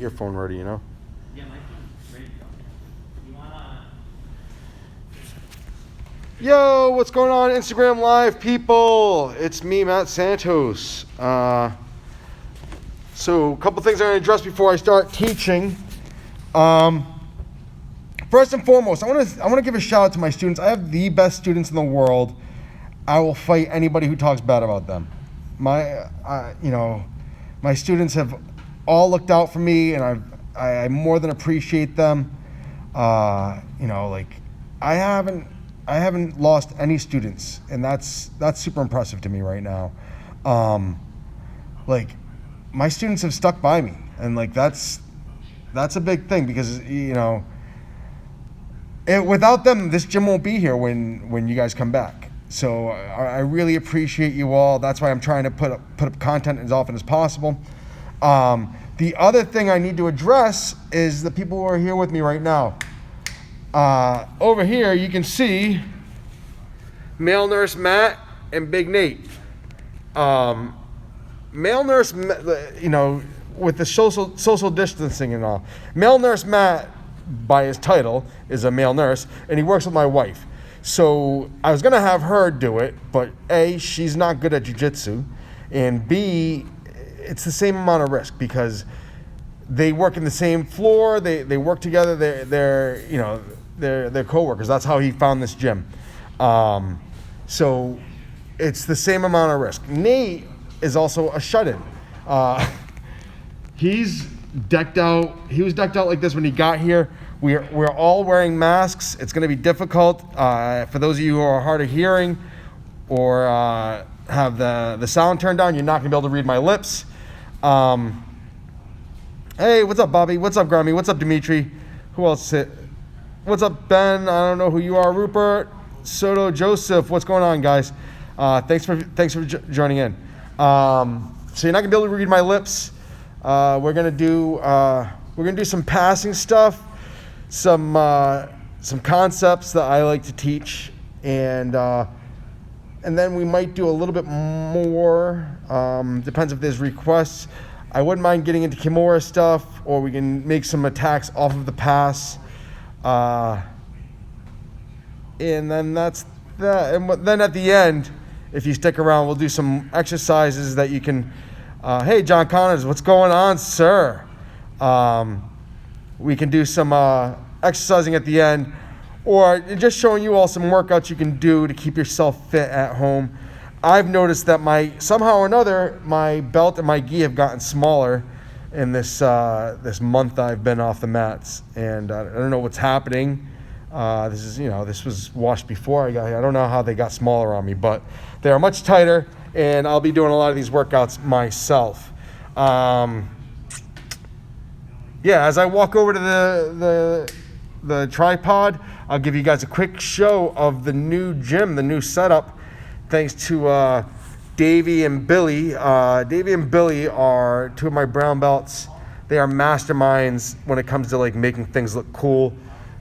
earphone ready, you know? Yeah, my phone's ready to go. You wanna... Yo, what's going on, Instagram Live people? It's me, Matt Santos. So a couple things I'm going to address before I start teaching. First and foremost, I want to give a shout out to my students. I have the best students in the world. I will fight anybody who talks bad about them. My students have all looked out for me, and I more than appreciate them. I haven't lost any students, and that's super impressive to me right now. My students have stuck by me, and that's a big thing, because without them, this gym won't be here when you guys come back. So I really appreciate you all. That's why I'm trying to put up content as often as possible. The other thing I need to address is the people who are here with me right now. Over here, you can see Male Nurse Matt and Big Nate. Male Nurse, with the social distancing and all. Male Nurse Matt, by his title, is a male nurse, and he works with my wife. So I was gonna have her do it, but A, she's not good at jiu-jitsu, and B, it's the same amount of risk, because they work in the same floor, they work together, they're co-workers. That's how he found this gym. So it's the same amount of risk. Nate is also a shut-in. He's decked out. He was decked out like this when he got here. We're all wearing masks. It's going to be difficult for those of you who are hard of hearing or have the sound turned down. You're not going to be able to read my lips. Hey, what's up, Bobby? What's up, Grammy? What's up, Dimitri? Who else? What's up, Ben? I don't know who you are. Rupert, Soto, Joseph. What's going on, guys? Thanks for joining in. So you're not gonna be able to read my lips. We're gonna do some passing stuff, some concepts that I like to teach, and then we might do a little bit more. Depends if there's requests. I wouldn't mind getting into Kimura stuff, or we can make some attacks off of the pass. And then that's that. And then at the end, if you stick around, we'll do some exercises that you can. Hey, John Connors, what's going on, sir? We can do some exercising at the end, or just showing you all some workouts you can do to keep yourself fit at home. I've noticed that somehow or another, my belt and my gi have gotten smaller in this month I've been off the mats, and I don't know what's happening. This was washed before I got here. I don't know how they got smaller on me, but they are much tighter, and I'll be doing a lot of these workouts myself. As I walk over to the tripod, I'll give you guys a quick show of the new gym, the new setup, thanks to Davey and Billy. Davey and Billy are two of my brown belts. They are masterminds when it comes to making things look cool.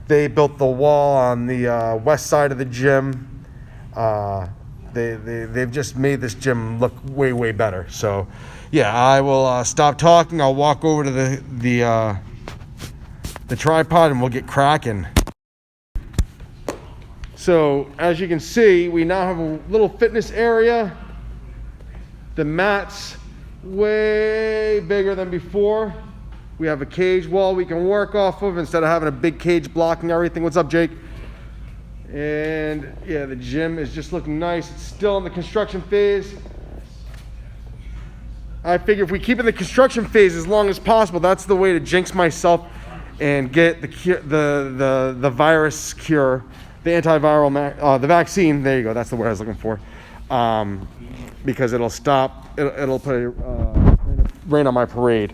They built the wall on the west side of the gym. They've just made this gym look way, way better. So, I will stop talking. I'll walk over to the tripod, and we'll get cracking. So, as you can see, we now have a little fitness area. The mat's way bigger than before. We have a cage wall we can work off of instead of having a big cage blocking everything. What's up, Jake? And the gym is just looking nice. It's still in the construction phase. I figure if we keep in the construction phase as long as possible, that's the way to jinx myself and get the virus cure, the antiviral, the vaccine. There you go. That's the word I was looking for. Because it'll stop. It'll put a rain on my parade.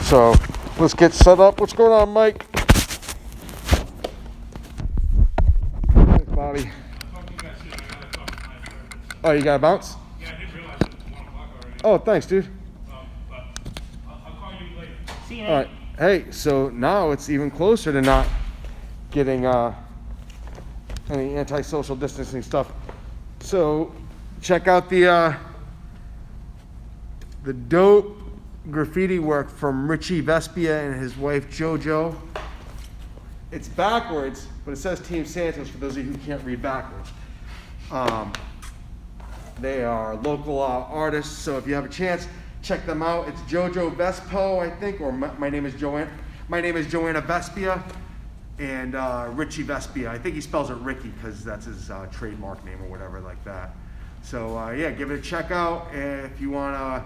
So let's get set up. What's going on, Mike? Thanks, Bobby. Oh, you got a bounce? Yeah, I didn't realize it was 1 o'clock already. Oh, thanks, dude. But I'll call you later. See you. All right. Hey, so now it's even closer to not getting any anti-social distancing stuff. So check out the dope graffiti work from Richie Vespia and his wife JoJo. It's backwards, but it says Team Santos for those of you who can't read backwards. They are local artists, so if you have a chance, check them out. It's JoJo Vespo, I think, or my name is Joanna. My name is Joanna Vespia, and Richie Vespia. I think he spells it Ricky because that's his trademark name or whatever like that. So yeah, give it a check out. If you want to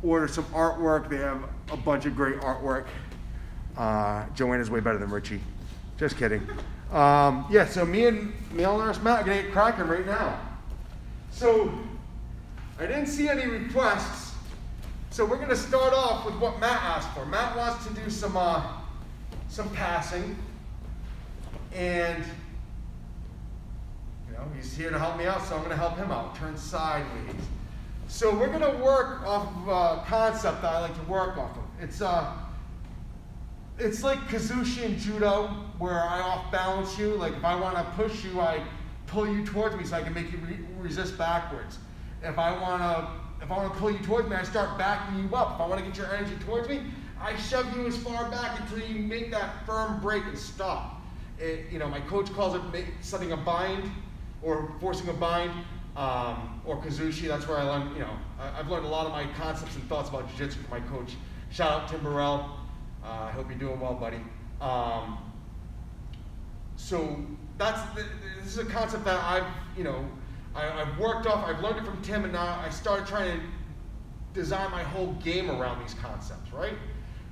order some artwork, they have a bunch of great artwork. Joanna's way better than Richie. Just kidding. Yeah, so me and Nurse Matt are gonna get cracking right now. So I didn't see any requests, so we're gonna start off with what Matt asked for. Matt wants to do some passing, and you know he's here to help me out, so I'm gonna help him out. Turn sideways. So we're gonna work off of a concept that I like to work off of. It's like Kazushi in judo, where I off balance you. Like if I want to push you, I pull you towards me so I can make you resist backwards. If I want to pull you towards me, I start backing you up. If I want to get your energy towards me, I shove you as far back until you make that firm break and stop. My coach calls it setting a bind or forcing a bind, or Kazushi. That's where I learned. I've learned a lot of my concepts and thoughts about jiu-jitsu from my coach. Shout out Tim Burrell. I hope you're doing well, buddy. So this is a concept that I've worked off. I've learned it from Tim, and now I started trying to design my whole game around these concepts, right?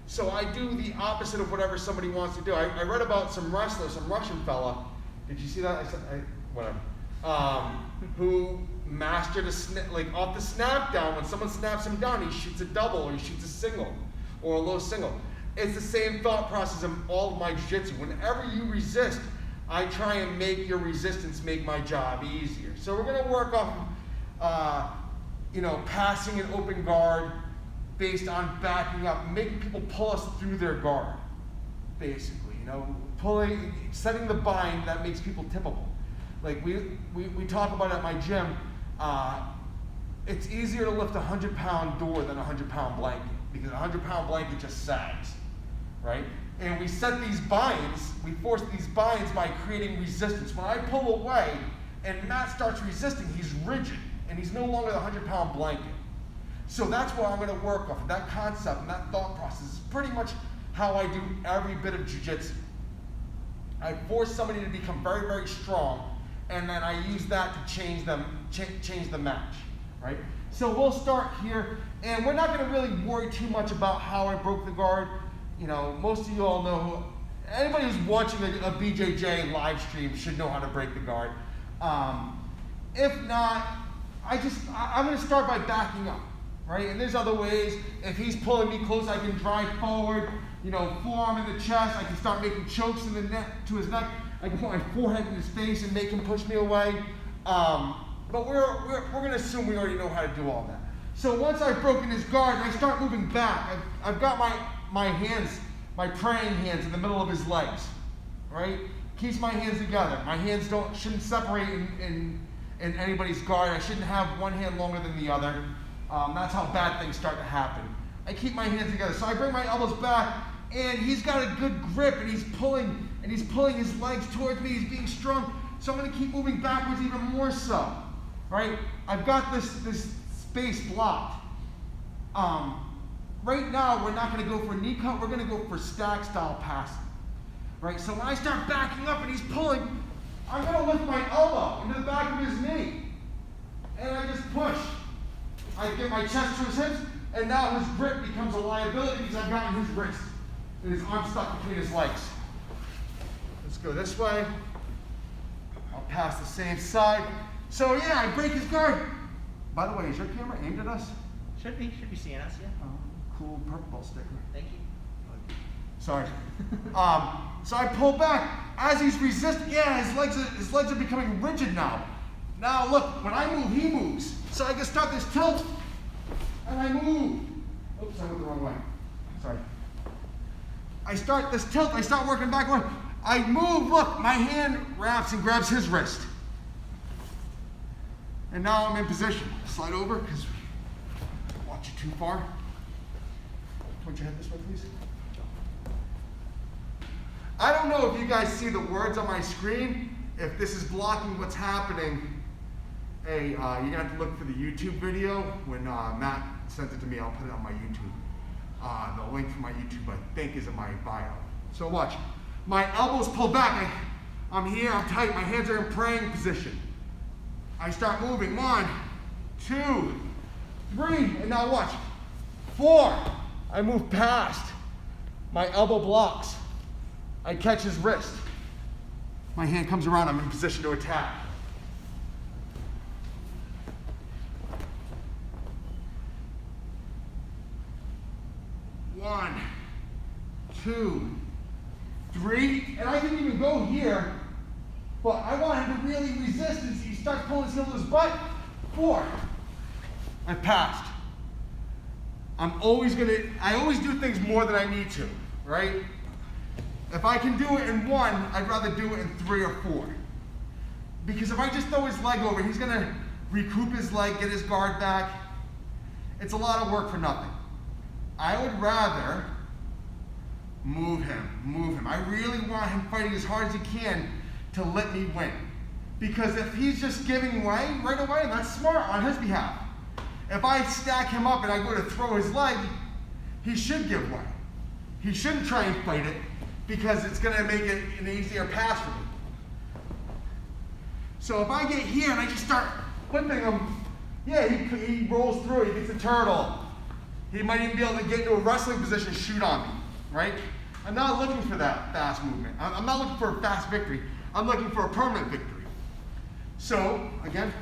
So I do the opposite of whatever somebody wants to do. I read about some wrestler, some Russian fella. Did you see that? Whatever. Who mastered off the snap down. When someone snaps him down, he shoots a double or he shoots a single or a low single. It's the same thought process in all of my jiu-jitsu. Whenever you resist, I try and make your resistance make my job easier. So we're going to work off passing an open guard based on backing up, making people pull us through their guard, basically. Setting the bind that makes people tippable. Like we talk about at my gym, it's easier to lift a 100-pound door than a 100-pound blanket because a 100-pound blanket just sags. Right? And we set these binds, we force these binds by creating resistance. When I pull away and Matt starts resisting, he's rigid and he's no longer the 100-pound blanket. So that's what I'm going to work off. That concept and that thought process is pretty much how I do every bit of jiu-jitsu. I force somebody to become very, very strong, and then I use that to change the match. Right? So we'll start here, and we're not going to really worry too much about how I broke the guard. Most of you all know, anybody who's watching a BJJ live stream should know how to break the guard. If not, I'm going to start by backing up, right? And there's other ways. If he's pulling me close, I can drive forward, forearm in the chest. I can start making chokes in the neck to his neck. I can put my forehead in his face and make him push me away. But we're going to assume we already know how to do all that. So once I've broken his guard, I start moving back. I've got my hands, my praying hands in the middle of his legs, right? Keeps my hands together. My hands shouldn't separate in anybody's guard. I shouldn't have one hand longer than the other. That's how bad things start to happen. I keep my hands together. So I bring my elbows back, and he's got a good grip, and he's pulling his legs towards me. He's being strong. So I'm going to keep moving backwards even more so, right? I've got this space blocked. Right now, we're not going to go for knee cut. We're going to go for stack style passing, right? So when I start backing up and he's pulling, I'm going to lift my elbow into the back of his knee, and I just push. I get my chest to his hips, and now his grip becomes a liability because I've gotten his wrist and his arm stuck between his legs. Let's go this way. I'll pass the same side. So yeah, I break his guard. By the way, is your camera aimed at us? Should be seeing us, yeah. Oh, cool purple sticker. Thank you. Sorry. So I pull back. As he's resisting, yeah, his legs are becoming rigid now. Now look, when I move, he moves. So I can start this tilt, and I move. Oops, I went the wrong way. Sorry. I start this tilt, I start working backward. I move, look, my hand wraps and grabs his wrist. And now I'm in position. Slide over, because watch it too far. Point your head this way, please. I don't know if you guys see the words on my screen. If this is blocking what's happening, hey, you're gonna have to look for the YouTube video. When Matt sent it to me, I'll put it on my YouTube. The link for my YouTube, I think, is in my bio. So watch. My elbows pull back. I'm here, I'm tight. My hands are in praying position. I start moving. 1, 2, 3, and now watch. 4. I move past. My elbow blocks. I catch his wrist. My hand comes around, I'm in position to attack. One, 2, 3, and I can even go here, but I want him to really resist as he starts pulling his heel to his butt. 4. I passed. I always do things more than I need to, right? If I can do it in 1, I'd rather do it in 3 or 4. Because if I just throw his leg over, he's gonna recoup his leg, get his guard back. It's a lot of work for nothing. I would rather move him. I really want him fighting as hard as he can to let me win. Because if he's just giving way right away, that's smart on his behalf. If I stack him up and I go to throw his leg, he should give way. He shouldn't try and fight it because it's gonna make it an easier pass for me. So if I get here and I just start whipping him, yeah, he rolls through, he gets a turtle. He might even be able to get into a wrestling position, shoot on me, right? I'm not looking for that fast movement. I'm not looking for a fast victory. I'm looking for a permanent victory. So, again.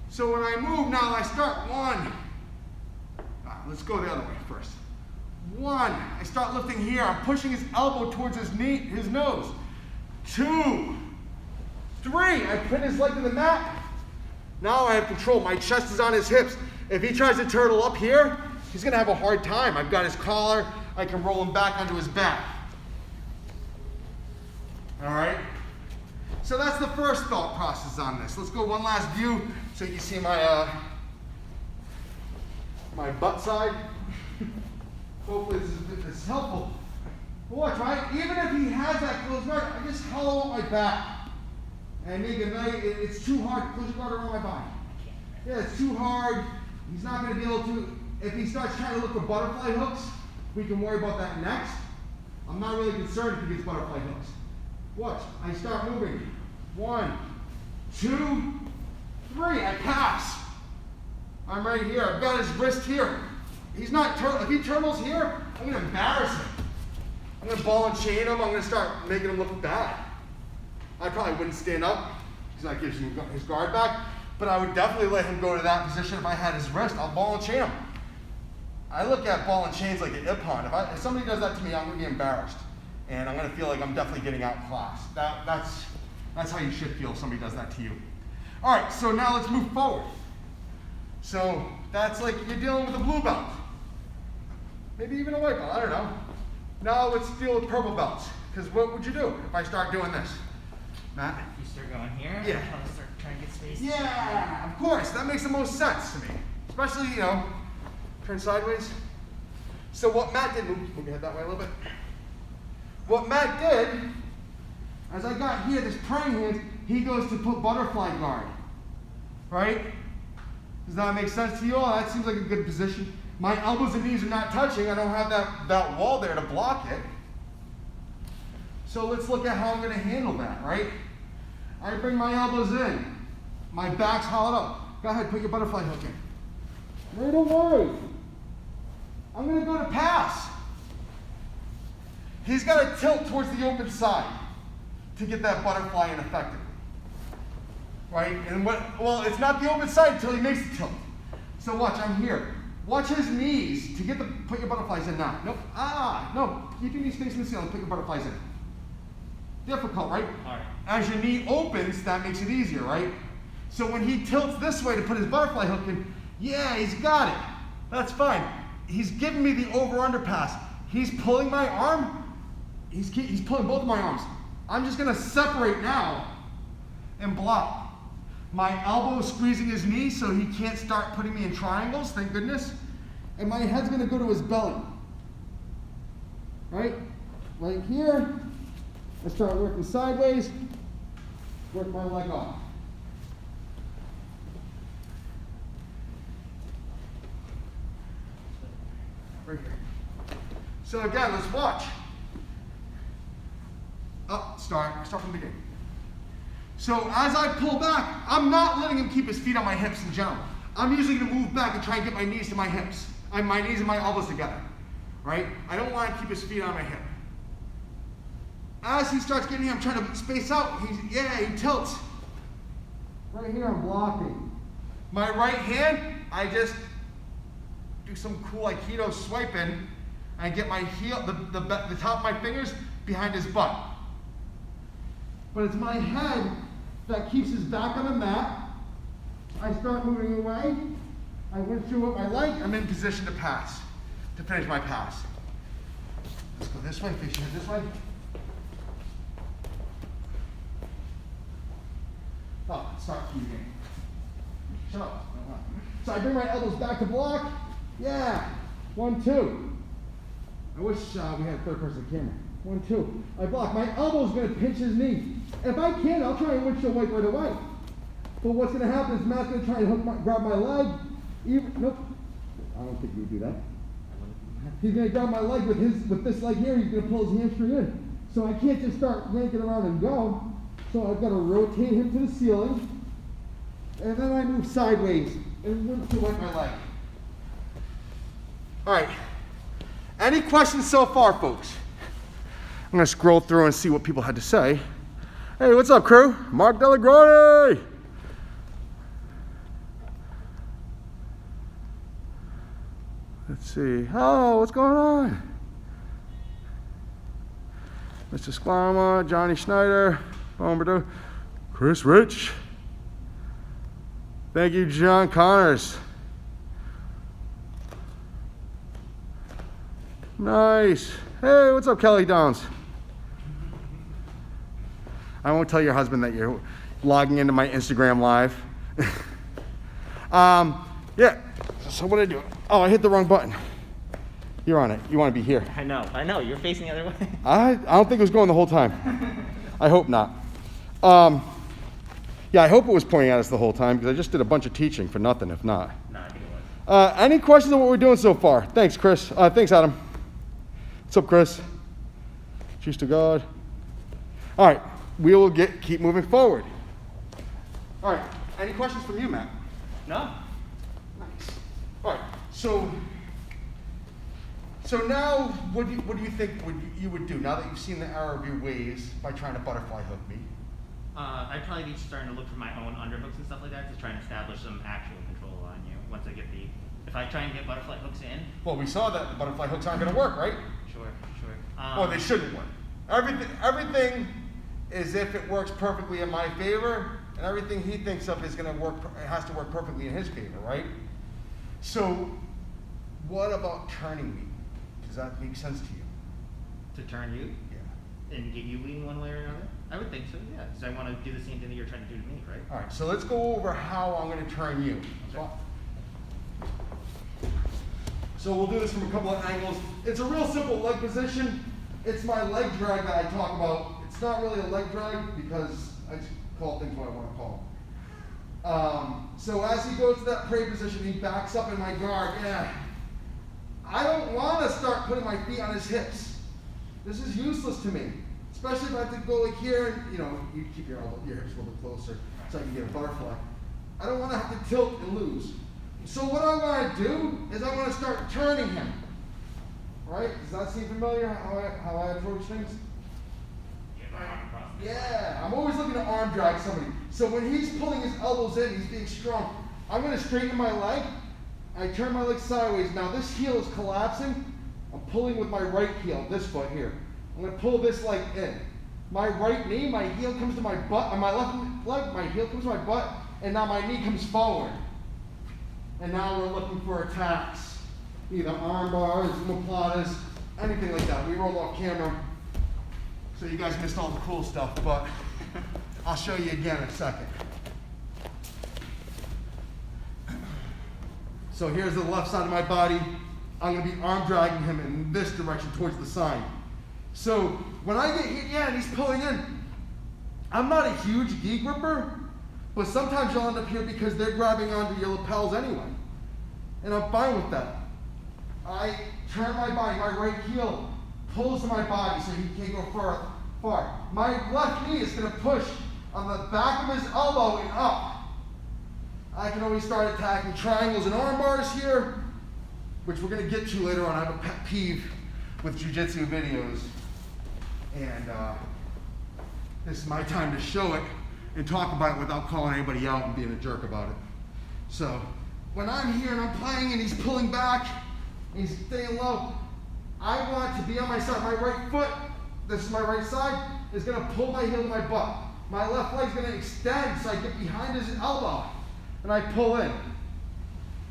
So when I move now, I start 1. Let's go the other way first. 1, I start lifting here. I'm pushing his elbow towards his knee, his nose. 2, 3, I pin his leg to the mat. Now I have control. My chest is on his hips. If he tries to turtle up here, he's gonna have a hard time. I've got his collar. I can roll him back onto his back. All right? So that's the first thought process on this. Let's go one last view so you can see my my butt side. Hopefully this is helpful. Watch, right? Even if he has that closed guard, I just hollow out my back. And make a nice, it's too hard to push guard around my body. Yeah, it's too hard. He's not going to be able to, if he starts trying to look for butterfly hooks, we can worry about that next. I'm not really concerned if he gets butterfly hooks. Watch, I start moving. 1, 2, 3, I pass. I'm right here, I've got his wrist here. He's not, if he turtles here, I'm going to embarrass him. I'm going to ball and chain him, I'm going to start making him look bad. I probably wouldn't stand up because that gives him his guard back, but I would definitely let him go to that position if I had his wrist. I'll ball and chain him. I look at ball and chains like an ippon. If somebody does that to me, I'm going to be embarrassed, and I'm going to feel like I'm definitely getting outclassed. That's how you should feel if somebody does that to you. All right, so now let's move forward. So that's like you're dealing with a blue belt, maybe even a white belt. I don't know. Now let's deal with purple belts. Because what would you do if I start doing this? Matt? You start going here. Yeah. I'll start trying to get space. Yeah, of course. That makes the most sense to me. Especially, turn sideways. So what Matt did, move your head that way a little bit. What Matt did, as I got here, this praying hand, he goes to put butterfly guard. Right? Does that make sense to you all? That seems like a good position. My elbows and knees are not touching. I don't have that wall there to block it. So let's look at how I'm going to handle that, right? I bring my elbows in. My back's hollowed up. Go ahead, put your butterfly hook in. Right away. I'm going to go to pass. He's got to tilt towards the open side to get that butterfly in effectively. Right? And well, it's not the open side until he makes the tilt. So watch, I'm here. Watch his knees to put your butterflies in now. Nope. No. Keep your knees facing the ceiling, put your butterflies in. Difficult, right? Hard. As your knee opens, that makes it easier, right? So when he tilts this way to put his butterfly hook in, yeah, he's got it. That's fine. He's giving me the over-under pass. He's pulling my arm. He's pulling both of my arms. I'm just going to separate now and block. My elbow is squeezing his knee so he can't start putting me in triangles, thank goodness. And my head's gonna go to his belly. Right here, I start working sideways, work my leg off. Right here. So again, let's watch. Start from the beginning. So as I pull back, I'm not letting him keep his feet on my hips in general. I'm usually gonna move back and try and get my knees to my hips. My knees and my elbows together, right? I don't want to keep his feet on my hip. As he starts getting here, I'm trying to space out. He tilts. Right here, I'm blocking. My right hand, I just do some cool Aikido swiping. I get my heel, the top of my fingers behind his butt. But it's my head that keeps his back on the mat. I start moving away. I went through with my leg. I'm in position to pass, to finish my pass. Let's go this way, face your head this way. Oh, start from the beginning. Shut up. So I bring my elbows back to block. Yeah. 1, 2. I wish we had a third person camera. 1, 2. I block. My elbow's going to pinch his knee. If I can, I'll try and windshield wipe right away. But what's going to happen is Matt's going to try and grab my leg. Nope. I don't think he would do that. He's going to grab my leg with this leg here. He's going to pull his hamstring in. So I can't just start yanking around and go. So I've got to rotate him to the ceiling. And then I move sideways and windshield wipe my leg. All right. Any questions so far, folks? I'm going to scroll through and see what people had to say. Hey, what's up, crew? Mark Delagrone! Let's see. Oh, what's going on? Mr. Squama, Johnny Schneider, Bombardo, Chris Rich. Thank you, John Connors. Nice. Hey, what's up, Kelly Downs? I won't tell your husband that you're logging into my Instagram live. Yeah. So what did I do? Oh, I hit the wrong button. You're on it. You want to be here. I know. You're facing the other way. I don't think it was going the whole time. I hope not. Yeah, I hope it was pointing at us the whole time because I just did a bunch of teaching for nothing if not. No, I think it was. Any questions on what we're doing so far? Thanks, Chris. Thanks, Adam. What's up, Chris? Cheers to God. All right, we will keep moving forward. All right, any questions from you, Matt? No. Nice. All right, so now what do you think you would do now that you've seen the error of your ways by trying to butterfly hook me? I'd probably be starting to look for my own underhooks and stuff like that to try and establish some actual control on you. Once I get if I try and get butterfly hooks in. Well, we saw that the butterfly hooks aren't going to work, right? Sure. Well, they shouldn't work. Everything is if it works perfectly in my favor, and everything he thinks of is going to work. It has to work perfectly in his favor, right? So, what about turning me? Does that make sense to you? To turn you? Yeah. And get you leaning one way or another? I would think so, yeah. Because I want to do the same thing that you're trying to do to me, right? All right, so let's go over how I'm going to turn you. Okay. So we'll do this from a couple of angles. It's a real simple leg position. It's my leg drag that I talk about. It's not really a leg drag because I just call things what I want to call them. So as he goes to that prey position, he backs up in my guard. Yeah. I don't want to start putting my feet on his hips. This is useless to me. Especially if I have to go like here and, you keep your hips a little bit closer so I can get a butterfly. I don't want to have to tilt and lose. So what I want to do is I want to start turning him. Right? Does that seem familiar how I approach things? Get my arm across. Yeah, I'm always looking to arm drag somebody. So when he's pulling his elbows in, he's being strong. I'm going to straighten my leg. I turn my leg sideways. Now this heel is collapsing. I'm pulling with my right heel, this foot here. I'm going to pull this leg in. My right knee, my heel comes to my butt. On my left leg, my heel comes to my butt. And now my knee comes forward. And now we're looking for attacks. Either arm bars, omoplatas, anything like that. We roll off camera. So you guys missed all the cool stuff, but I'll show you again in a second. So here's the left side of my body. I'm gonna be arm dragging him in this direction towards the sign. So when I get hit, yeah, and he's pulling in, I'm not a huge gi gripper, but sometimes you'll end up here because they're grabbing onto your lapels anyway. And I'm fine with that. I turn my body, my right heel pulls to my body so he can't go far. My left knee is gonna push on the back of his elbow and up. I can always start attacking triangles and arm bars here, which we're gonna get to later on. I have a pet peeve with jiu-jitsu videos. And this is my time to show it and talk about it without calling anybody out and being a jerk about it. So when I'm here and I'm playing and he's pulling back and he's staying low, I want to be on my side. My right foot, this is my right side, is gonna pull my heel to my butt. My left leg's gonna extend so I get behind his elbow and I pull in.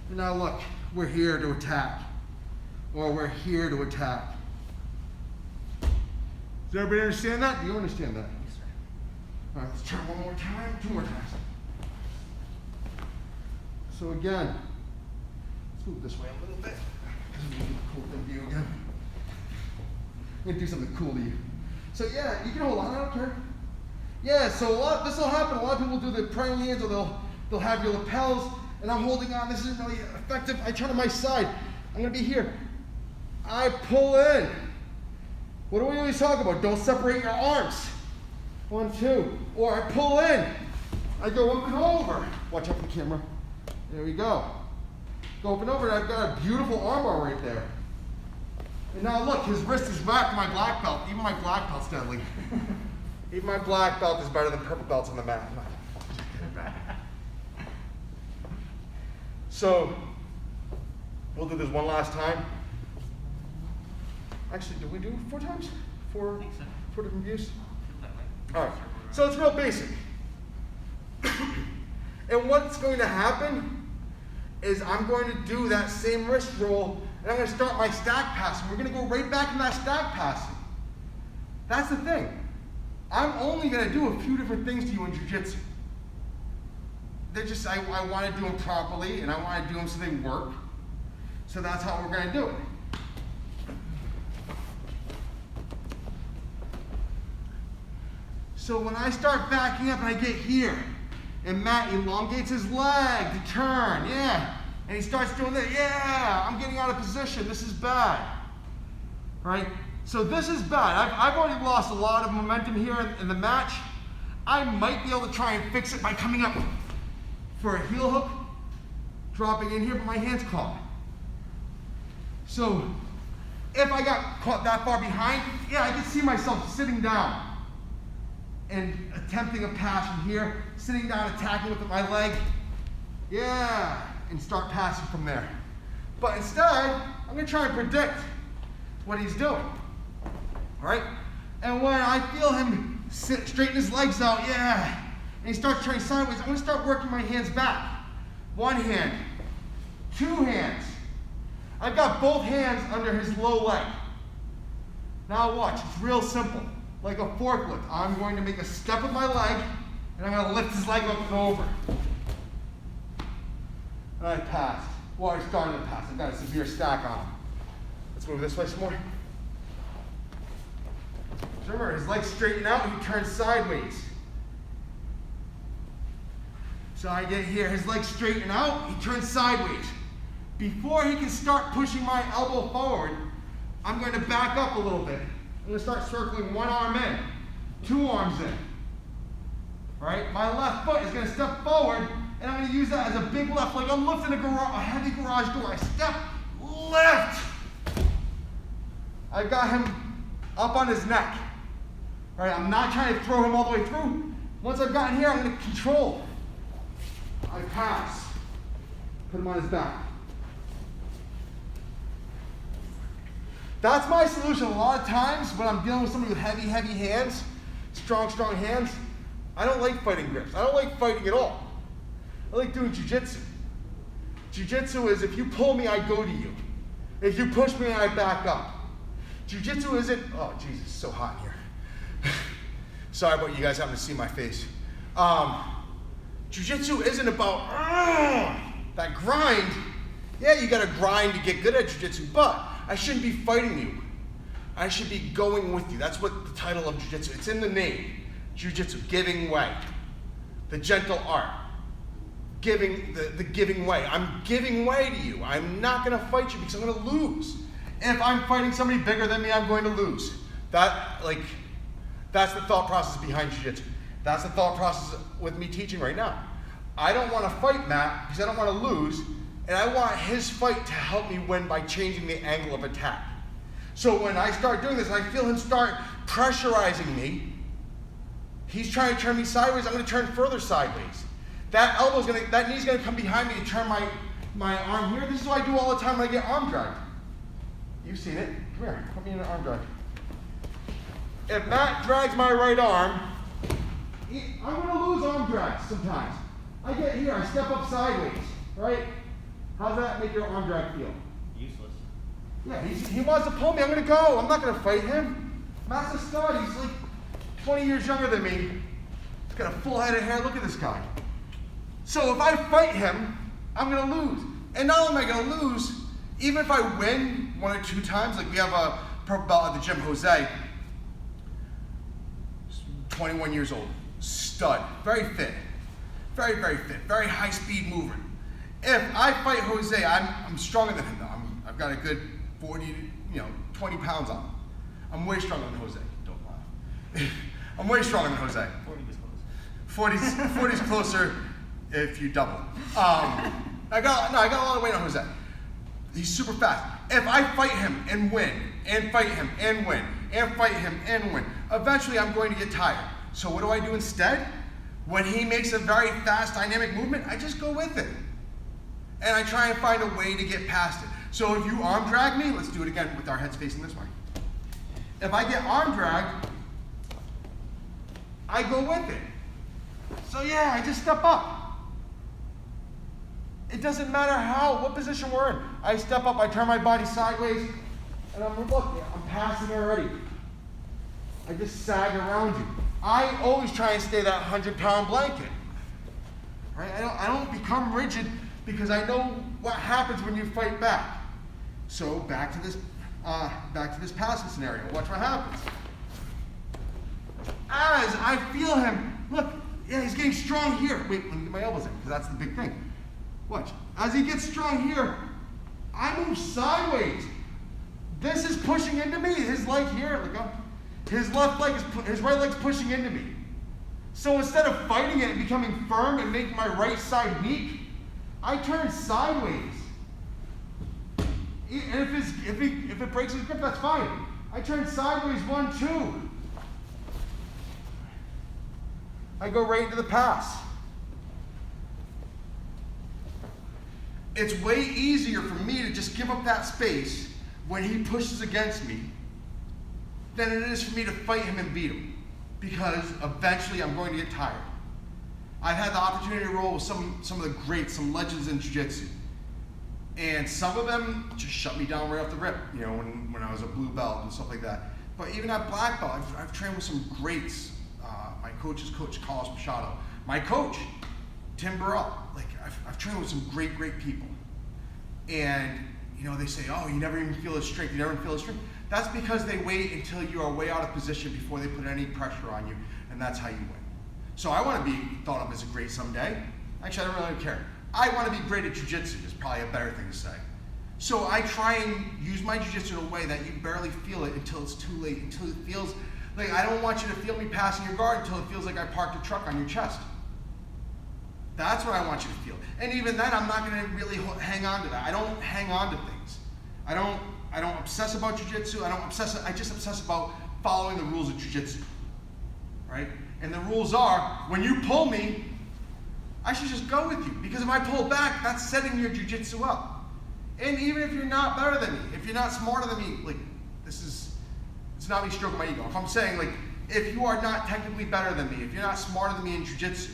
And now look, we're here to attack. Or we're here to attack. Does everybody understand that? Do you understand that? Yes, sir. All right, let's try one more time, 2 more times. So again, let's move this way a little bit. This is a cool thing to you again. I'm gonna do something cool to you. So yeah, you can hold on, I don't care. Yeah, so this will happen. A lot of people do the praying hands, or they'll have your lapels, and I'm holding on. This isn't really effective. I turn to my side. I'm gonna be here. I pull in. What do we always talk about? Don't separate your arms. 1, 2. Or I pull in. I go up and over. Watch out for the camera. There we go. Go up and over, and I've got a beautiful armbar right there. And now look, his wrist is wrapped in my black belt. Even my black belt's deadly. Even my black belt is better than purple belts on the mat. So, we'll do this one last time. Actually, did we do 4 times? 4, I think so. 4 different views? That way. All right, so it's real basic. And what's going to happen is I'm going to do that same wrist roll, and I'm going to start my stack passing. We're going to go right back in that stack passing. That's the thing. I'm only going to do a few different things to you in jiu-jitsu. They're just, I want to do them properly, and I want to do them so they work. So that's how we're going to do it. So when I start backing up and I get here, and Matt elongates his leg to turn, yeah, and he starts doing that, yeah, I'm getting out of position, this is bad, right? So this is bad. I've already lost a lot of momentum here in the match. I might be able to try and fix it by coming up for a heel hook, dropping in here, but my hand's caught. So if I got caught that far behind, yeah, I can see myself sitting down and attempting a pass from here, sitting down, attacking with my leg, yeah, and start passing from there. But instead, I'm gonna try and predict what he's doing, all right? And when I feel him straighten his legs out, yeah, and he starts turning sideways, I'm gonna start working my hands back. 1 hand, 2 hands. I've got both hands under his low leg. Now watch, it's real simple. Like a forklift, I'm going to make a step with my leg, and I'm going to lift his leg up and over. And I passed. Well, I started to pass. I've got a severe stack on him. Let's move this way some more. So remember, his legs straighten out, he turns sideways. So I get here, his legs straighten out, he turns sideways. Before he can start pushing my elbow forward, I'm going to back up a little bit. I'm going to start circling 1 arm in, 2 arms in. All right, my left foot is going to step forward, and I'm going to use that as a big left, like I'm lifting a heavy garage door. I step, lift. I've got him up on his neck. All right, I'm not trying to throw him all the way through. Once I've gotten here, I'm going to control. I pass. Put him on his back. That's my solution. A lot of times when I'm dealing with somebody with heavy hands, strong hands, I don't like fighting grips. I don't like fighting at all. I like doing jiu-jitsu. Jiu-jitsu is if you pull me, I go to you. If you push me, I back up. Jiu-jitsu isn't, oh Jesus, it's so hot in here. Sorry about you guys having to see my face. Jiu-jitsu isn't about that grind. Yeah, you gotta grind to get good at jiu-jitsu, but I shouldn't be fighting you. I should be going with you. That's what the title of jiu-jitsu, it's in the name. Jiu-jitsu, giving way. The gentle art. Giving, the giving way. I'm giving way to you. I'm not gonna fight you because I'm gonna lose. And if I'm fighting somebody bigger than me, I'm going to lose. That's the thought process behind jiu-jitsu. That's the thought process with me teaching right now. I don't want to fight Matt because I don't want to lose, and I want his fight to help me win by changing the angle of attack. So when I start doing this, I feel him start pressurizing me. He's trying to turn me sideways. I'm going to turn further sideways. That knee's going to come behind me and turn my arm here. This is what I do all the time when I get arm dragged. You've seen it. Come here. Put me in an arm drag. If Matt drags my right arm, I'm going to lose arm drags sometimes. I get here, I step up sideways, right? How does that make your arm drag feel? Useless. Yeah, he wants to pull me. I'm going to go. I'm not going to fight him. Matt's a stud. He's like 20 years younger than me. He's got a full head of hair. Look at this guy. So if I fight him, I'm going to lose. And not only am I going to lose, even if I win 1 or 2 times, like we have a purple belt at the gym, Jose, 21 years old, stud, very fit, very, very fit, very high speed mover. If I fight Jose, I'm stronger than him though. I've got a good 40, 20 pounds on him. I'm way stronger than Jose, don't laugh. I'm way stronger than Jose. 40 is close. 40's closer if you double. I got a lot of weight on Jose. He's super fast. If I fight him and win, and fight him and win, and fight him and win, eventually I'm going to get tired. So what do I do instead? When he makes a very fast, dynamic movement, I just go with it. And I try and find a way to get past it. So if you arm drag me, let's do it again with our heads facing this way. If I get arm dragged, I go with it. So yeah, I just step up. It doesn't matter what position we're in. I step up, I turn my body sideways, and I'm passing already. I just sag around you. I always try and stay that 100-pound blanket. Right? I don't become rigid because I know what happens when you fight back. So back to this passing scenario. Watch what happens. As I feel him, look, yeah, he's getting strong here. Wait, let me get my elbows in, because that's the big thing. Watch. As he gets strong here, I move sideways. This is pushing into me. His leg here, look up. His right leg's pushing into me. So instead of fighting it and becoming firm and making my right side weak, I turn sideways. And if it breaks his grip, that's fine. I turn sideways 1, 2. I go right into the pass. It's way easier for me to just give up that space when he pushes against me than it is for me to fight him and beat him, because eventually I'm going to get tired. I've had the opportunity to roll with some of the greats, some legends in jiu-jitsu, and some of them just shut me down right off the rip, when I was a blue belt and stuff like that. But even at black belt, I've trained with some greats. My coach is Coach Carlos Machado. My coach, Tim Burrell. I've trained with some great people. And, they say, oh, you never even feel his strength. You never feel his strength. That's because they wait until you are way out of position before they put any pressure on you, and that's how you win. So I want to be thought of as a great someday. Actually, I don't really care. I want to be great at jiu-jitsu is probably a better thing to say. So I try and use my jiu-jitsu in a way that you barely feel it until it's too late, until it feels like I don't want you to feel me passing your guard until it feels like I parked a truck on your chest. That's what I want you to feel. And even then, I'm not going to really hang on to that. I don't hang on to things. I don't obsess about jiu-jitsu. I just obsess about following the rules of jiu-jitsu. Right? And the rules are, when you pull me, I should just go with you. Because if I pull back, that's setting your jiu-jitsu up. And even if you're not better than me, if you're not smarter than me, it's not me stroking my ego. If I'm saying, if you are not technically better than me, if you're not smarter than me in jiu-jitsu,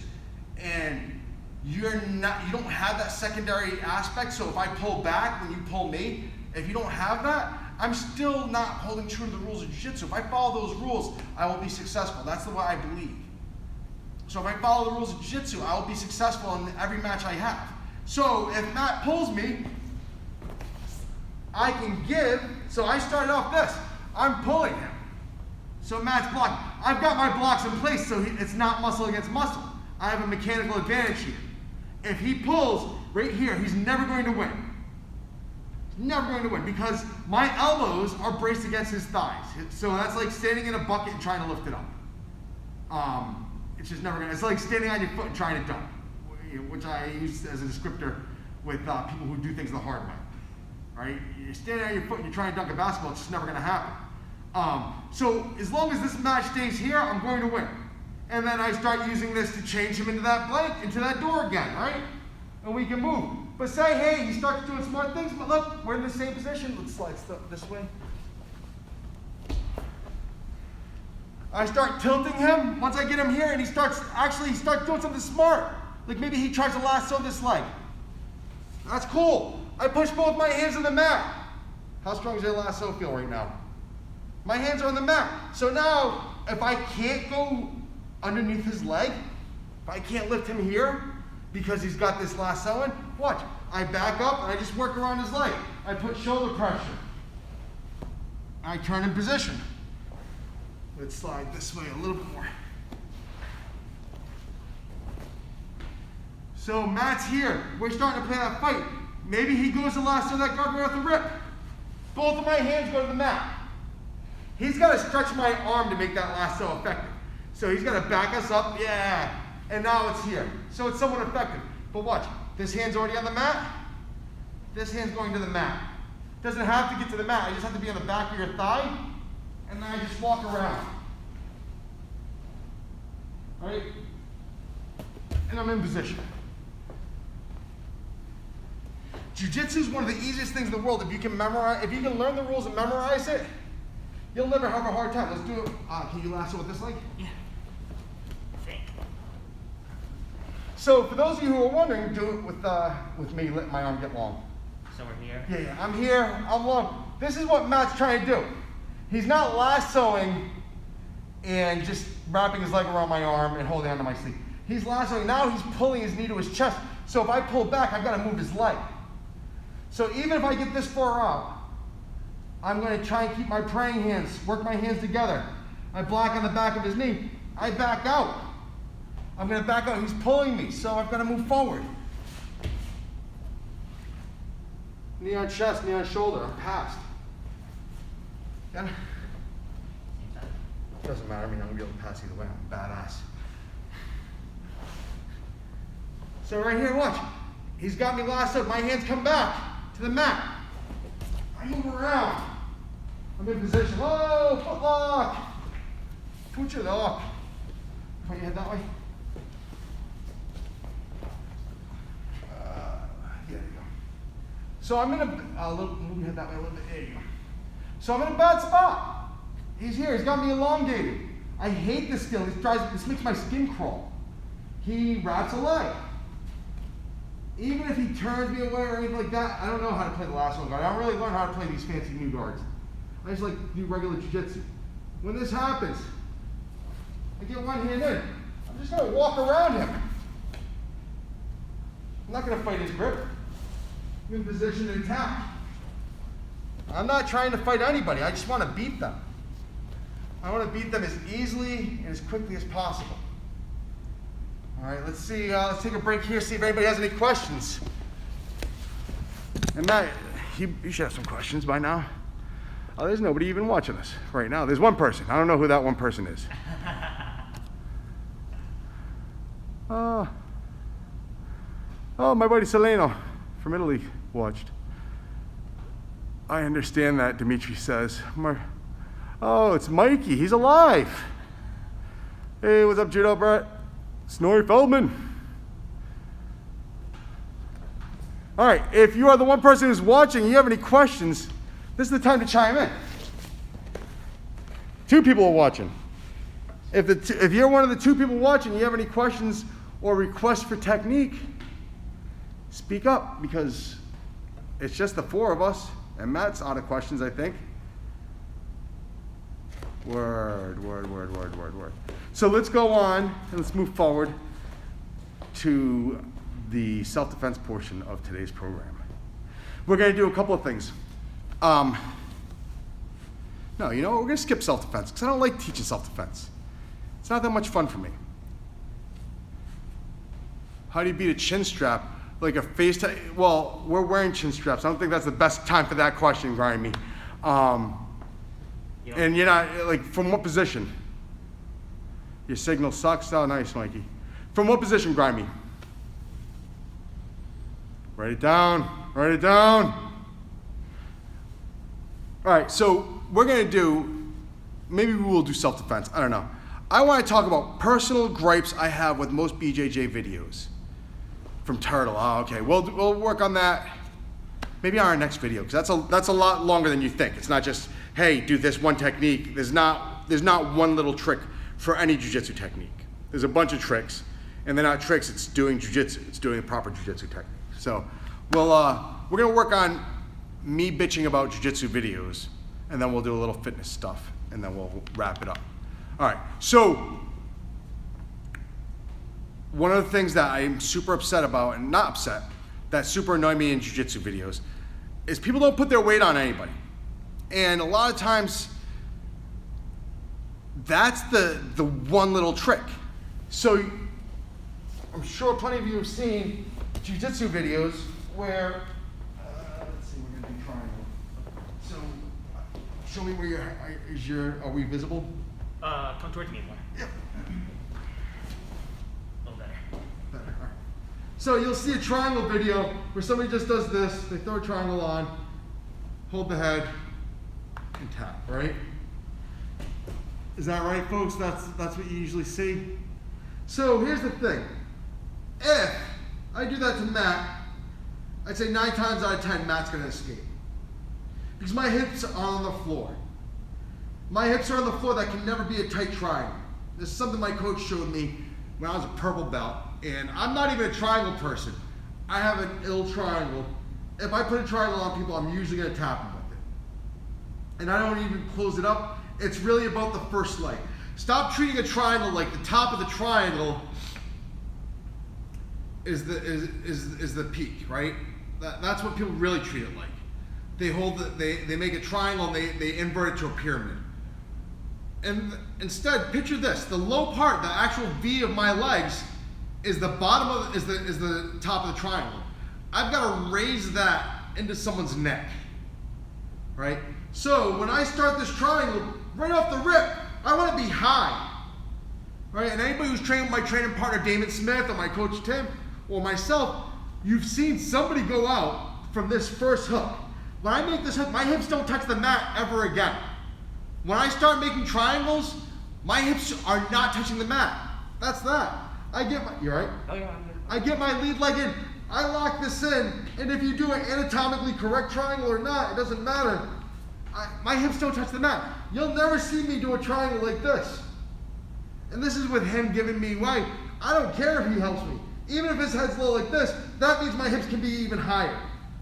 and you don't have that secondary aspect, so if I pull back when you pull me, if you don't have that, I'm still not holding true to the rules of jiu-jitsu. If I follow those rules, I will be successful. That's the way I believe. So if I follow the rules of jiu-jitsu, I will be successful in every match I have. So if Matt pulls me, I can give, so I started off this. I'm pulling him. So Matt's blocking. I've got my blocks in place so it's not muscle against muscle. I have a mechanical advantage here. If he pulls right here, he's never going to win. He's never going to win because my elbows are braced against his thighs. So that's like standing in a bucket and trying to lift it up. It's just never gonna, it's like standing on your foot and trying to dunk, which I use as a descriptor with people who do things the hard way. Right? You're standing on your foot and you're trying to dunk a basketball, it's just never gonna happen. So as long as this match stays here, I'm going to win. And then I start using this to change him into that blank, into that door again, right? And we can move. But say, hey, he starts doing smart things, but look, we're in the same position. Let's slide stuff this way. I start tilting him once I get him here, and he starts doing something smart. Like maybe he tries to lasso this leg. That's cool. I push both my hands on the mat. How strong does your lasso feel right now? My hands are on the mat. So now, if I can't go underneath his leg, if I can't lift him here because he's got this lasso in, watch. I back up and I just work around his leg. I put shoulder pressure. I turn in position. Let's slide this way a little bit more. So Matt's here. We're starting to play that fight. Maybe he goes to lasso that guardrail with a rip. Both of my hands go to the mat. He's got to stretch my arm to make that lasso effective. So he's got to back us up, yeah. And now it's here. So it's somewhat effective. But watch, this hand's already on the mat. This hand's going to the mat. Doesn't have to get to the mat. I just have to be on the back of your thigh. And then I just walk around. Right? And I'm in position. Jiu-jitsu is one of the easiest things in the world. If you can learn the rules and memorize it, you'll never have a hard time. Let's do it. Can you lasso with this leg? Yeah. So for those of you who are wondering, do it with me letting my arm get long. So we're here? Yeah, I'm here, I'm long. This is what Matt's trying to do. He's not lassoing and just wrapping his leg around my arm and holding onto my sleeve. He's lassoing, now he's pulling his knee to his chest. So if I pull back, I've got to move his leg. So even if I get this far out, I'm going to try and keep my praying hands, work my hands together. I block on the back of his knee. I back out. I'm going to back out. He's pulling me, so I've got to move forward. Knee on chest, knee on shoulder. I'm past. Yeah. Doesn't matter. I mean, I'm going to be able to pass either way. I'm badass. So right here, watch. He's got me lassoed. My hands come back to the mat. I move around. I'm in position. Whoa, foot lock. Put your lock. Point your head that way. There you go. So I'm in move your head that way a little bit. There you go. So I'm in a bad spot. He's here. He's got me elongated. I hate this skill. This makes my skin crawl. He wraps a leg. Even if he turns me away or anything like that, I don't know how to play the lasso guard. I don't really learn how to play these fancy new guards. I just like to do regular jiu-jitsu. When this happens, I get one hand in. I'm just going to walk around him. I'm not going to fight his grip. I'm in position to attack. I'm not trying to fight anybody. I just want to beat them. I want to beat them as easily and as quickly as possible. All right, let's see. Let's take a break here, see if anybody has any questions. And Matt, you should have some questions by now. Oh, there's nobody even watching us right now. There's one person. I don't know who that one person is. Oh, my buddy Soleno from Italy watched. I understand that, Dimitri says. Oh, it's Mikey. He's alive. Hey, what's up, Judo Brett? Snorri Feldman. All right, if you are the one person who's watching and you have any questions, this is the time to chime in. 2 people are watching. If you're one of the 2 people watching and you have any questions or requests for technique, speak up because it's just the 4 of us and Matt's out of questions, I think. Word. So let's go on and let's move forward to the self-defense portion of today's program. We're going to do a couple of things. No, you know what? We're gonna skip self-defense because I don't like teaching self-defense. It's not that much fun for me. How do you beat a chin strap? Like a face tag? Well, we're wearing chin straps. I don't think that's the best time for that question, Grimy. You know, And you're not, like, from what position? Your signal sucks? Oh, nice, Mikey. From what position, Grimy? Write it down. Write it down. All right, so we're gonna do, maybe we will do self-defense. I don't know. I want to talk about personal gripes I have with most BJJ videos. From Turtle. Oh, okay. We'll work on that maybe on our next video because that's a lot longer than you think. It's not just, hey, do this one technique. There's not one little trick for any jiu-jitsu technique. There's a bunch of tricks, and they're not tricks. It's doing jiu-jitsu. It's doing the proper jiu-jitsu technique. So we're gonna work on me bitching about jiu-jitsu videos, and then we'll do a little fitness stuff, and then we'll wrap it up. All right. So one of the things that I'm super upset about, and not upset, that super annoy me in jiu-jitsu videos, is people don't put their weight on anybody. And a lot of times, that's the one little trick. So I'm sure plenty of you have seen jiu-jitsu videos where, let's see, we're gonna do triangle. So show me where are we visible? come towards me more. Yep. A little better. Better. All right. So you'll see a triangle video where somebody just does this, they throw a triangle on, hold the head, and tap, right? Is that right, folks? That's what you usually see? So here's the thing. If I do that to Matt, I'd say 9 times out of 10, Matt's gonna escape. Because my hips are on the floor. My hips are on the floor, that can never be a tight triangle. This is something my coach showed me when I was a purple belt, and I'm not even a triangle person. I have an ill triangle. If I put a triangle on people, I'm usually gonna tap them with it. And I don't even close it up. It's really about the first leg. Stop treating a triangle like the top of the triangle is the peak, right? That's what people really treat it like. They make a triangle and they invert it to a pyramid. And instead, picture this: the low part, the actual V of my legs, is the the top of the triangle. I've got to raise that into someone's neck, right? So when I start this triangle, right off the rip, I want to be high, right? And anybody who's trained with my training partner Damon Smith or my coach Tim or myself, you've seen somebody go out from this first hook. When I make this hook, my hips don't touch the mat ever again. When I start making triangles, my hips are not touching the mat. That's that. You're right? Oh yeah, I'm good. I get my lead leg in, I lock this in, and if you do an anatomically correct triangle or not, it doesn't matter. My hips don't touch the mat. You'll never see me do a triangle like this. And this is with him giving me weight. I don't care if he helps me. Even if his head's low like this, that means my hips can be even higher.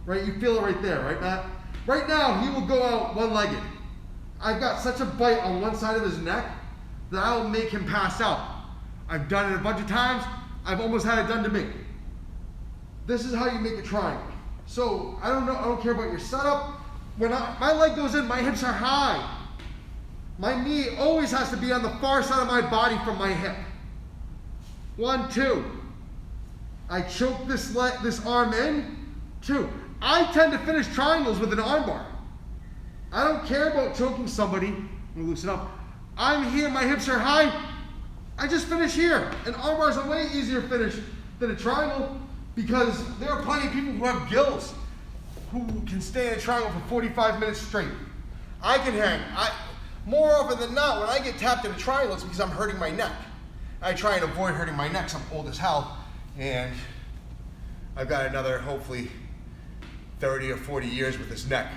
Right? You feel it right there, right, Matt? Right now, he will go out one-legged. I've got such a bite on one side of his neck that I will make him pass out. I've done it a bunch of times. I've almost had it done to me. This is how you make a triangle. So I don't care about your setup. When my leg goes in, my hips are high. My knee always has to be on the far side of my body from my hip. 1, 2. I choke this arm in. 2. I tend to finish triangles with an armbar. I don't care about choking somebody. Let me loosen up. I'm here, my hips are high. I just finish here. An armbar is a way easier finish than a triangle because there are plenty of people who have gills who can stay in a triangle for 45 minutes straight. I can hang. More often than not, when I get tapped in a triangle, it's because I'm hurting my neck. I try and avoid hurting my neck, 'cause I'm old as hell, and I've got another, hopefully, 30 or 40 years with this neck,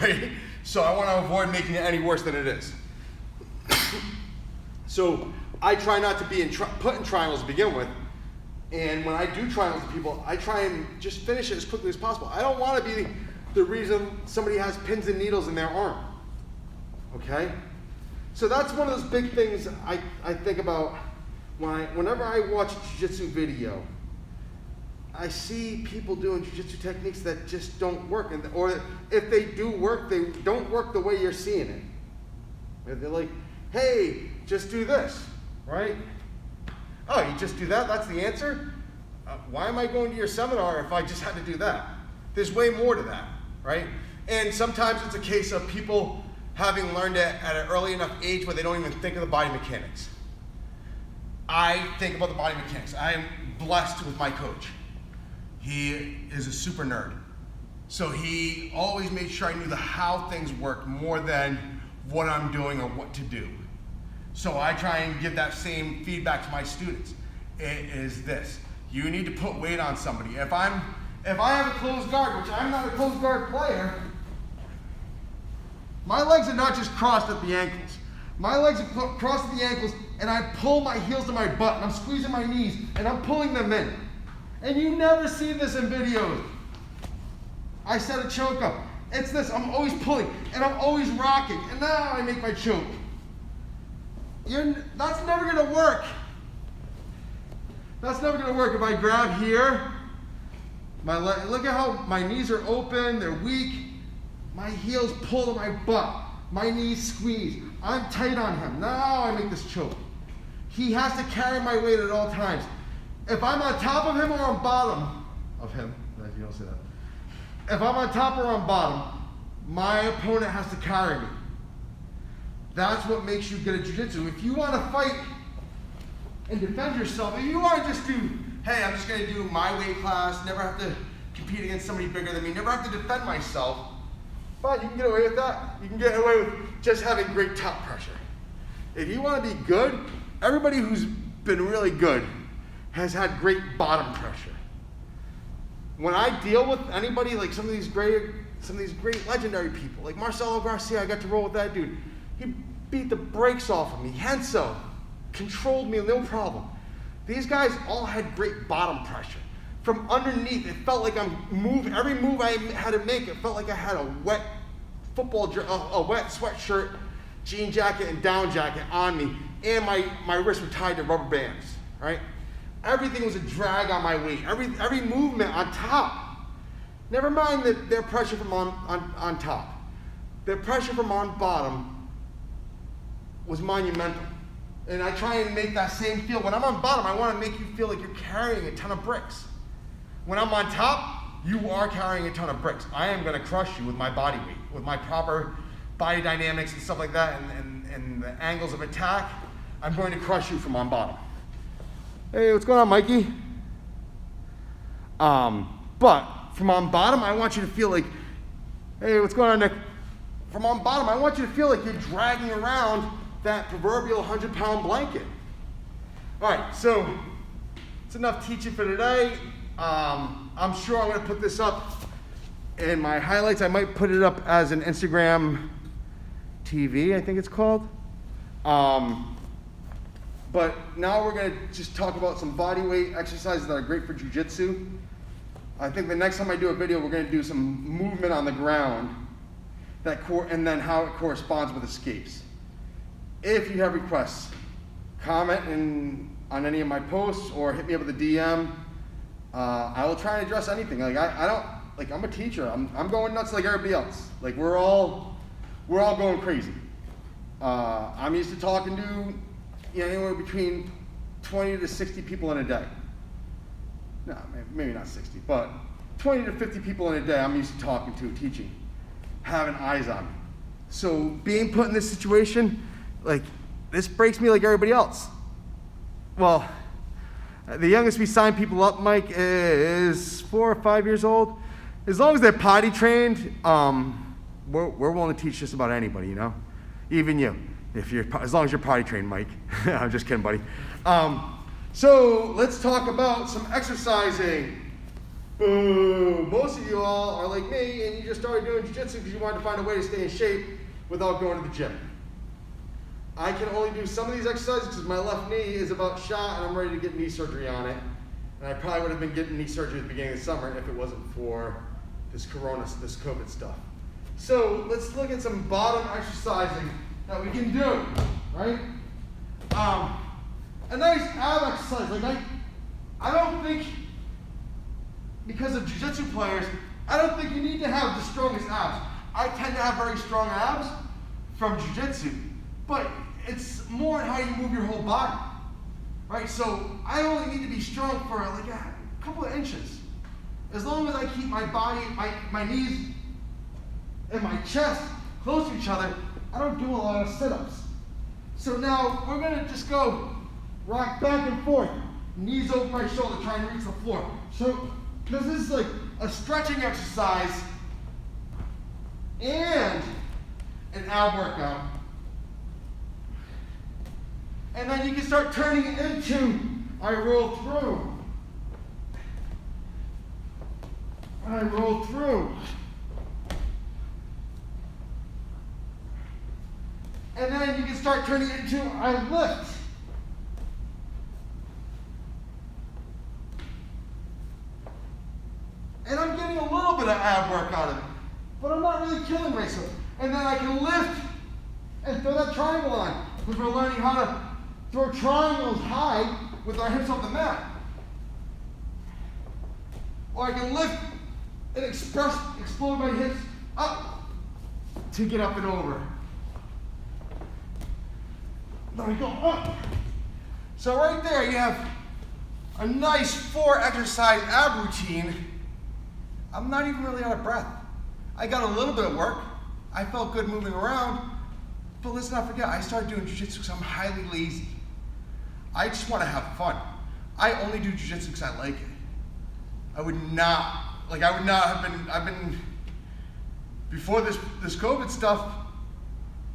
right? So I want to avoid making it any worse than it is. So I try not to be put in triangles to begin with, and when I do triangles with people, I try and just finish it as quickly as possible. I don't want to be the reason somebody has pins and needles in their arm, okay? So that's one of those big things I think about whenever I watch a jiu-jitsu video. I see people doing jiu-jitsu techniques that just don't work, or if they do work, they don't work the way you're seeing it. They're like, hey, just do this, right? Oh, you just do that? That's the answer? Why am I going to your seminar if I just had to do that? There's way more to that, right? And sometimes it's a case of people having learned it at an early enough age where they don't even think of the body mechanics. I think about the body mechanics. I am blessed with my coach. He is a super nerd. So he always made sure I knew the how things worked more than what I'm doing or what to do. So I try and give that same feedback to my students. It is this: you need to put weight on somebody. If I have a closed guard, which I'm not a closed guard player, my legs are not just crossed at the ankles. My legs are crossed at the ankles, and I pull my heels to my butt, and I'm squeezing my knees, and I'm pulling them in. And you never see this in videos. I set a choke up. It's this: I'm always pulling, and I'm always rocking, and now I make my choke. That's never gonna work. That's never gonna work if I grab here. Look at how my knees are open, they're weak. My heels pull to my butt. My knees squeeze. I'm tight on him. Now I make this choke. He has to carry my weight at all times. If I'm on top of him or on bottom of him, if you don't say that. If I'm on top or on bottom, my opponent has to carry me. That's what makes you good at jiu-jitsu. If you want to fight and defend yourself, if you want to just do, hey, I'm just going to do my weight class, never have to compete against somebody bigger than me, never have to defend myself, but you can get away with that. You can get away with just having great top pressure. If you want to be good, everybody who's been really good has had great bottom pressure. When I deal with anybody like some of these great legendary people, like Marcelo Garcia, I got to roll with that dude. He beat the brakes off of me. Henso controlled me, no problem. These guys all had great bottom pressure. From underneath, it felt like every move I had to make, it felt like I had a wet a wet sweatshirt, jean jacket, and down jacket on me, and my wrists were tied to rubber bands, right? Everything was a drag on my weight. Every movement on top. Never mind their pressure from on top. Their pressure from on bottom was monumental. And I try and make that same feel. When I'm on bottom, I want to make you feel like you're carrying a ton of bricks. When I'm on top, you are carrying a ton of bricks. I am going to crush you with my body weight, with my proper body dynamics and stuff like that, and the angles of attack. I'm going to crush you from on bottom. Hey, what's going on, Mikey? But from on bottom, I want you to feel like, hey, what's going on, Nick? From on bottom, I want you to feel like you're dragging around that proverbial 100-pound blanket. All right, so it's enough teaching for today. I'm sure I'm going to put this up in my highlights. I might put it up as an Instagram TV, I think it's called. But now we're going to just talk about some body weight exercises that are great for jiu-jitsu. I think the next time I do a video, we're going to do some movement on the ground and then how it corresponds with escapes. If you have requests, comment on any of my posts or hit me up with a DM. I will try and address anything. Like I'm a teacher. I'm going nuts like everybody else. Like we're all going crazy. I'm used to talking to anywhere between 20 to 60 people in a day. No, maybe not 60, but 20 to 50 people in a day I'm used to talking to, teaching, having eyes on me. So being put in this situation, like, this breaks me like everybody else. Well, the youngest we sign people up, Mike, is 4 or 5 years old. As long as they're potty trained, we're willing to teach just about anybody, even you. As long as you're potty trained, Mike. I'm just kidding, buddy. So let's talk about some exercising. Boo! Most of you all are like me, and you just started doing jiu-jitsu because you wanted to find a way to stay in shape without going to the gym. I can only do some of these exercises because my left knee is about shot, and I'm ready to get knee surgery on it. And I probably would have been getting knee surgery at the beginning of the summer if it wasn't for this COVID stuff. So let's look at some bottom exercising that we can do, right? A nice ab exercise. Like I don't think because of jiu-jitsu players, I don't think you need to have the strongest abs. I tend to have very strong abs from jiu-jitsu, but it's more in how you move your whole body, right? So I only need to be strong for like a couple of inches. As long as I keep my body, my knees and my chest close to each other, I don't do a lot of sit-ups. So now we're gonna just go rock back and forth, knees over my shoulder, trying to reach the floor. So, because this is like a stretching exercise and an ab workout. And then you can start turning it into I roll through. I roll through. And then you can start turning it into I lift. And I'm getting a little bit of ab work out of it, but I'm not really killing myself. And then I can lift and throw that triangle on, because we're learning how to throw triangles high with our hips off the mat. Or I can lift and explode my hips up to get up and over. There we go, up. So right there you have a nice 4 exercise ab routine. I'm not even really out of breath. I got a little bit of work. I felt good moving around, but let's not forget, I started doing jiu-jitsu because I'm highly lazy. I just want to have fun. I only do jiu-jitsu because I like it. I would not have been, before this COVID stuff,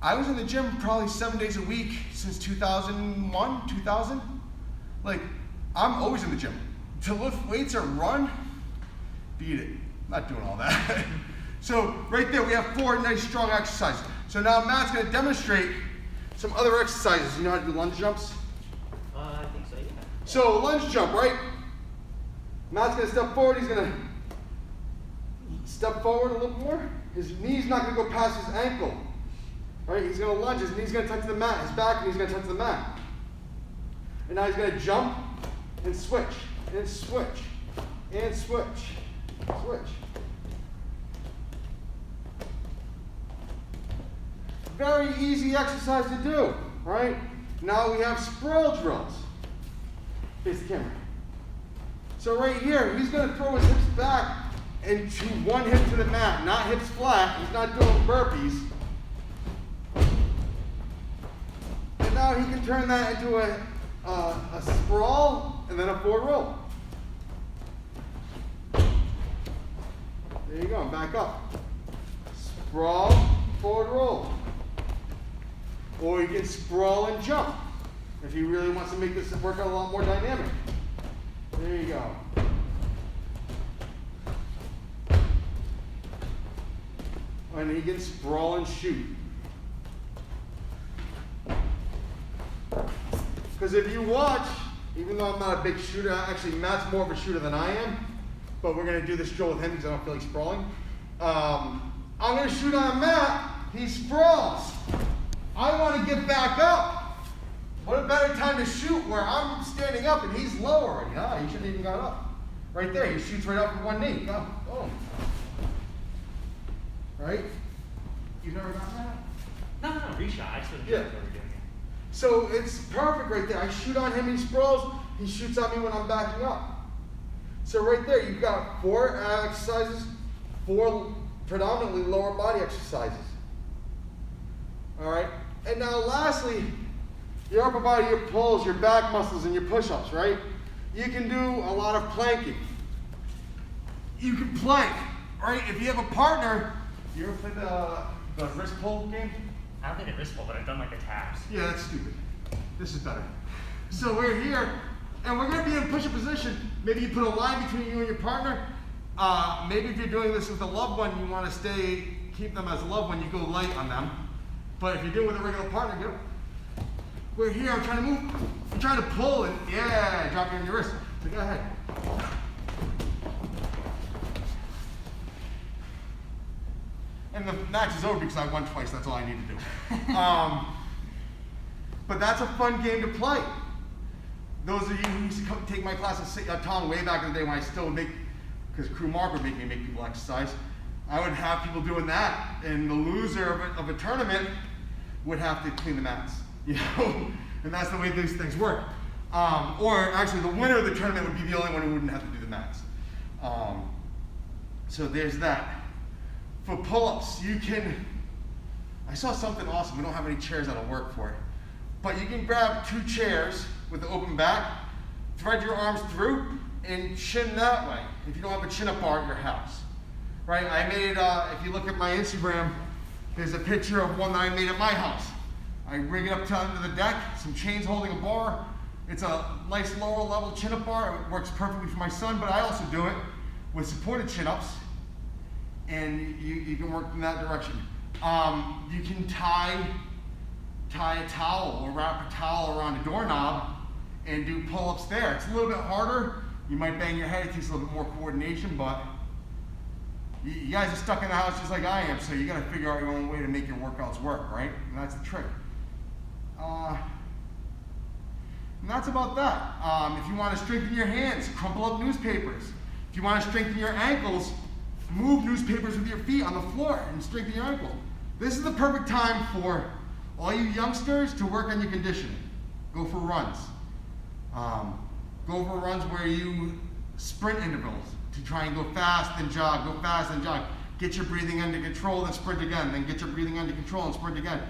I was in the gym probably 7 days a week since 2001, 2000. Like, I'm always in the gym. To lift weights or run, beat it. I'm not doing all that. So right there, we have 4 nice strong exercises. So now Matt's gonna demonstrate some other exercises. You know how to do lunge jumps? I think so, yeah. So lunge jump, right? Matt's gonna step forward. He's gonna step forward a little more. His knee's not gonna go past his ankle. Right? He's gonna lunge. His knee's gonna touch the mat. His back knee's gonna touch the mat. And now he's gonna jump and switch and switch and switch. Switch. Very easy exercise to do, right? Now we have sprawl drills. Face the camera. So right here, he's gonna throw his hips back into one hip to the mat, not hips flat. He's not doing burpees. And now he can turn that into a sprawl and then a forward roll. There you go, and back up. Sprawl, forward roll. Or you can sprawl and jump if he really wants to make this workout a lot more dynamic. There you go. And he can sprawl and shoot. Because if you watch, even though I'm not a big shooter, actually Matt's more of a shooter than I am, but we're going to do this drill with him because I don't feel like sprawling. I'm going to shoot on Matt. He sprawls. I want to get back up. What a better time to shoot where I'm standing up and he's lower. Yeah, he shouldn't even got up. Right there, he shoots right up with one knee. Go. Boom. Right? You've never done that? No, reshot. I just wasn't Yeah. sure what we were doing here. So it's perfect right there. I shoot on him, he sprawls. He shoots on me when I'm backing up. So right there, you've got 4 ab exercises, 4 predominantly lower body exercises. All right? And now lastly, your upper body, your pulls, your back muscles, and your push-ups, right? You can do a lot of planking. You can plank, right? If you have a partner, you ever played the wrist pull game? I don't think they wrist pull, but I've done like the taps. Yeah, that's stupid. This is better. So we're here, and we're gonna be in push-up position. Maybe you put a line between you and your partner. Maybe if you're doing this with a loved one, you wanna keep them as a loved one, you go light on them. But if you're doing it with a regular partner, go. We're here, I'm trying to move. I'm trying to pull and yeah, drop it on your wrist. So go ahead. And the match is over because I won twice, that's all I need to do. But that's a fun game to play. Those of you who used to take my class at Tom way back in the day when I still would make because Crew Mark would make people exercise. I would have people doing that, and the loser of a tournament would have to clean the mats, you know, and that's the way these things work. Or actually, the winner of the tournament would be the only one who wouldn't have to do the mats. So there's that. For pull-ups, I saw something awesome. We don't have any chairs that'll work for it, but you can grab 2 chairs with the open back, thread your arms through, and chin that way. If you don't have a chin-up bar at your house, right? I made, if you look at my Instagram, there's a picture of one that I made at my house. I rig it up to the deck, some chains holding a bar. It's a nice lower level chin-up bar. It works perfectly for my son, but I also do it with supported chin-ups, and you can work in that direction. You can tie a towel or wrap a towel around a doorknob and do pull-ups there. It's a little bit harder. You might bang your head. It takes a little bit more coordination, but you guys are stuck in the house just like I am, so you got to figure out your own way to make your workouts work, right? And that's the trick. And that's about that. If you want to strengthen your hands, crumple up newspapers. If you want to strengthen your ankles, move newspapers with your feet on the floor and strengthen your ankle. This is the perfect time for all you youngsters to work on your conditioning. Go for runs. Go for runs where you sprint intervals to try and go fast and jog, go fast and jog. Get your breathing under control, then sprint again, then get your breathing under control and sprint again.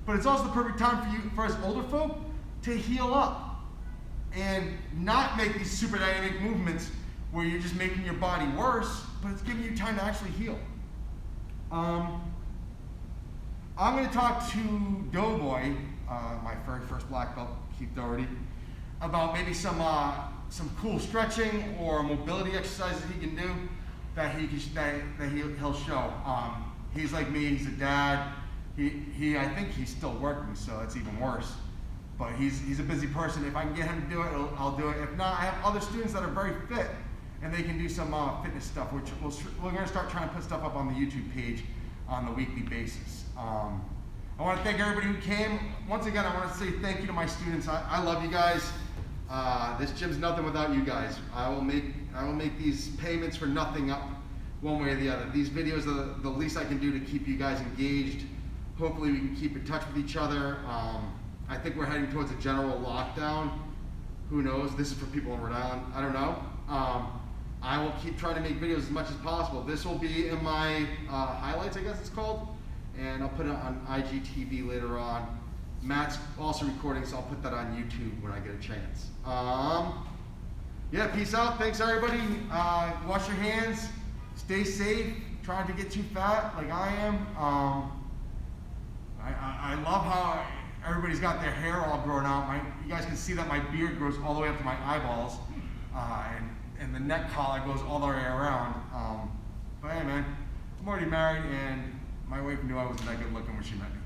But it's also the perfect time for us older folk to heal up and not make these super dynamic movements where you're just making your body worse, but it's giving you time to actually heal. I'm going to talk to Doughboy, my very first black belt, Keith Doherty, about maybe some cool stretching or mobility exercises he can do that he'll show. He's like me. He's a dad. I think he's still working, so it's even worse. But he's a busy person. If I can get him to do it, I'll do it. If not, I have other students that are very fit, and they can do some fitness stuff, which we're going to start trying to put stuff up on the YouTube page on the weekly basis. I want to thank everybody who came. Once again, I want to say thank you to my students. I love you guys. This gym's nothing without you guys. I will make these payments for nothing up one way or the other. These videos are the least I can do to keep you guys engaged. Hopefully we can keep in touch with each other. I think we're heading towards a general lockdown. Who knows? This is for people in Rhode Island. I don't know. I will keep trying to make videos as much as possible. This will be in my highlights, I guess it's called. And I'll put it on IGTV later on. Matt's also recording, so I'll put that on YouTube when I get a chance. Yeah, peace out. Thanks, everybody. Wash your hands. Stay safe. Trying to get too fat like I am. I love how everybody's got their hair all grown out. You guys can see that my beard grows all the way up to my eyeballs. And the neck collar goes all the way around. But hey, man, I'm already married, and my wife knew I wasn't that good looking when she met me.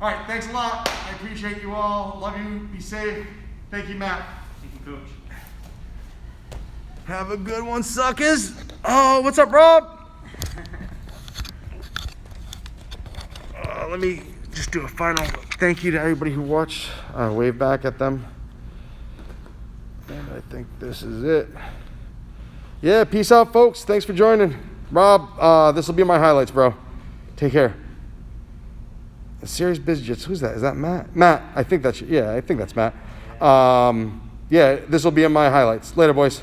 All right, thanks a lot. I appreciate you all. Love you. Be safe. Thank you, Matt. Thank you, Coach. Have a good one, suckers. Oh, what's up, Rob? Let me just do a final thank you to everybody who watched. Wave back at them. And I think this is it. Yeah, peace out, folks. Thanks for joining. Rob, this will be my highlights, bro. Take care. Serious Biz Jits. Who's that? Is that Matt? Matt. I think that's Matt. Yeah, this will be in my highlights. Later, boys.